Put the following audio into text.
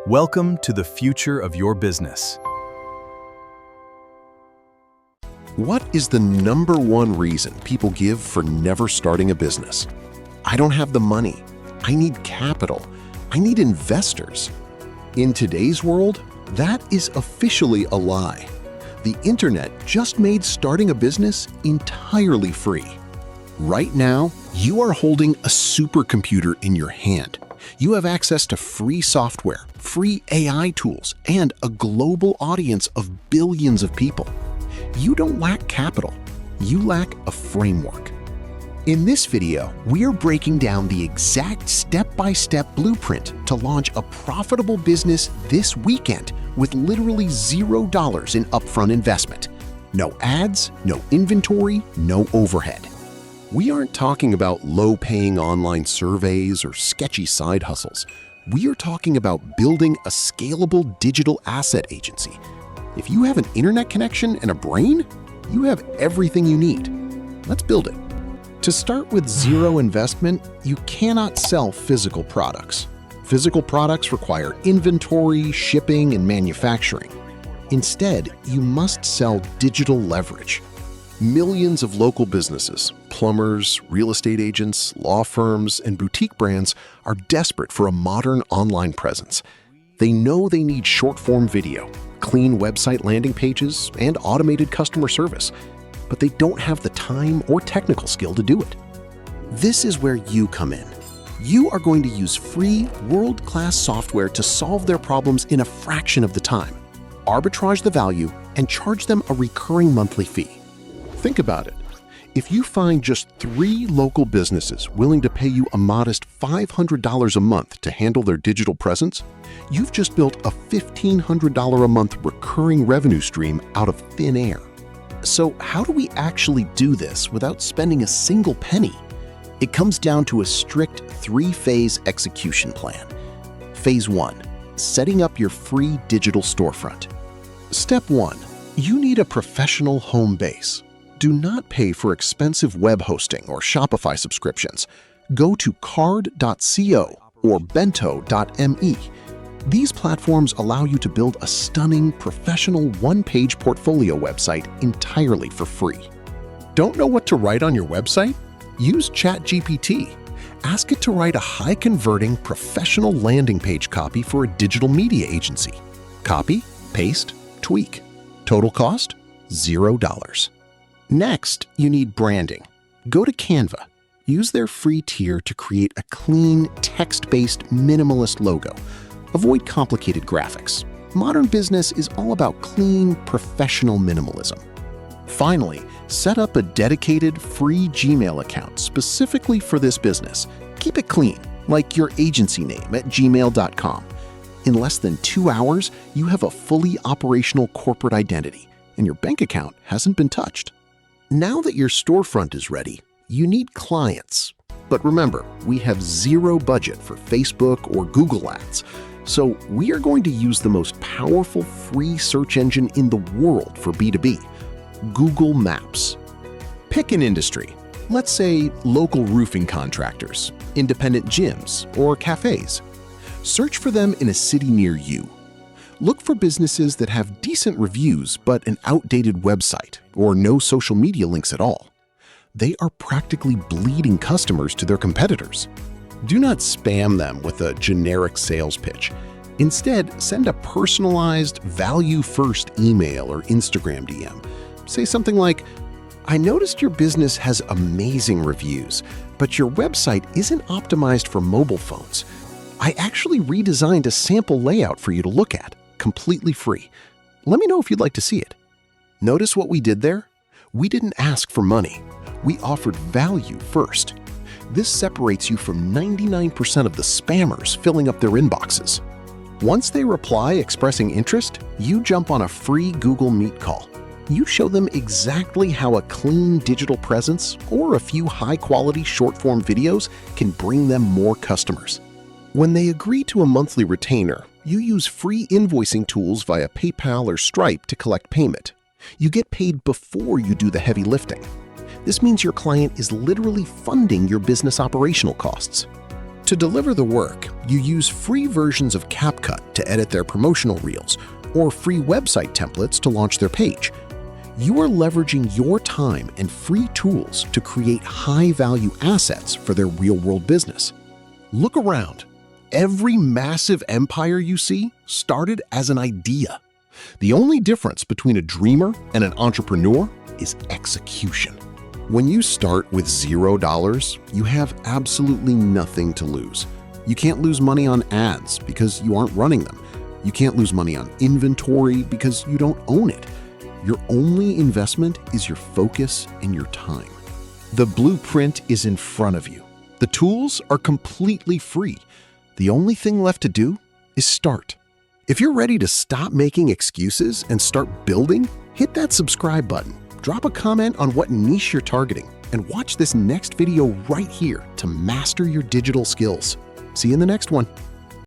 Welcome to the future of your business. What is the number one reason people give for never starting a business? I don't have the money. I need capital. I need investors. In today's world, that is officially a lie. The internet just made starting a business entirely free. Right now, you are holding a supercomputer in your hand. You have access to free software, free AI tools, and a global audience of billions of people. You don't lack capital, you lack a framework. In this video, we are breaking down the exact step-by-step blueprint to launch a profitable business this weekend with literally $0 in upfront investment. No ads, no inventory, no overhead. We aren't talking about low-paying online surveys or sketchy side hustles. We are talking about building a scalable digital asset agency. If you have an internet connection and a brain, you have everything you need. Let's build it. To start with zero investment, you cannot sell physical products. Physical products require inventory, shipping, and manufacturing. Instead, you must sell digital leverage. Millions of local businesses, plumbers, real estate agents, law firms, and boutique brands are desperate for a modern online presence. They know they need short-form video, clean website landing pages, and automated customer service, but they don't have the time or technical skill to do it. This is where you come in. You are going to use free, world-class software to solve their problems in a fraction of the time, arbitrage the value, and charge them a recurring monthly fee. Think about it. If you find just 3 local businesses willing to pay you a modest $500 a month to handle their digital presence, you've just built a $1,500 a month recurring revenue stream out of thin air. So how do we actually do this without spending a single penny? It comes down to a strict 3-phase execution plan. Phase 1, setting up your free digital storefront. Step 1, you need a professional home base. Do not pay for expensive web hosting or Shopify subscriptions. Go to card.co or bento.me. These platforms allow you to build a stunning, professional one-page portfolio website entirely for free. Don't know what to write on your website? Use ChatGPT. Ask it to write a high-converting, professional landing page copy for a digital media agency. Copy, paste, tweak. Total cost? $0. Next, you need branding. Go to Canva. Use their free tier to create a clean, text-based, minimalist logo. Avoid complicated graphics. Modern business is all about clean, professional minimalism. Finally, set up a dedicated, free Gmail account specifically for this business. Keep it clean, like your agency name at gmail.com. In less than 2 hours, you have a fully operational corporate identity, and your bank account hasn't been touched. Now that your storefront is ready, you need clients. But remember, we have zero budget for Facebook or Google ads, so we are going to use the most powerful free search engine in the world for B2B, Google Maps. Pick an industry, let's say local roofing contractors, independent gyms, or cafes. Search for them in a city near you. Look for businesses that have decent reviews but an outdated website or no social media links at all. They are practically bleeding customers to their competitors. Do not spam them with a generic sales pitch. Instead, send a personalized, value-first email or Instagram DM. Say something like, "I noticed your business has amazing reviews, but your website isn't optimized for mobile phones. I actually redesigned a sample layout for you to look at, completely free. Let me know if you'd like to see it." Notice what we did there? We didn't ask for money. We offered value first. This separates you from 99% of the spammers filling up their inboxes. Once they reply expressing interest, you jump on a free Google Meet call. You show them exactly how a clean digital presence or a few high-quality short-form videos can bring them more customers. When they agree to a monthly retainer, you use free invoicing tools via PayPal or Stripe to collect payment. You get paid before you do the heavy lifting. This means your client is literally funding your business operational costs. To deliver the work, you use free versions of CapCut to edit their promotional reels or free website templates to launch their page. You are leveraging your time and free tools to create high-value assets for their real-world business. Look around. Every massive empire you see started as an idea. The only difference between a dreamer and an entrepreneur is execution. When you start with $0, you have absolutely nothing to lose. You can't lose money on ads because you aren't running them. You can't lose money on inventory because you don't own it. Your only investment is your focus and your time. The blueprint is in front of you. The tools are completely free. The only thing left to do is start. If you're ready to stop making excuses and start building, hit that subscribe button, drop a comment on what niche you're targeting, and watch this next video right here to master your digital skills. See you in the next one.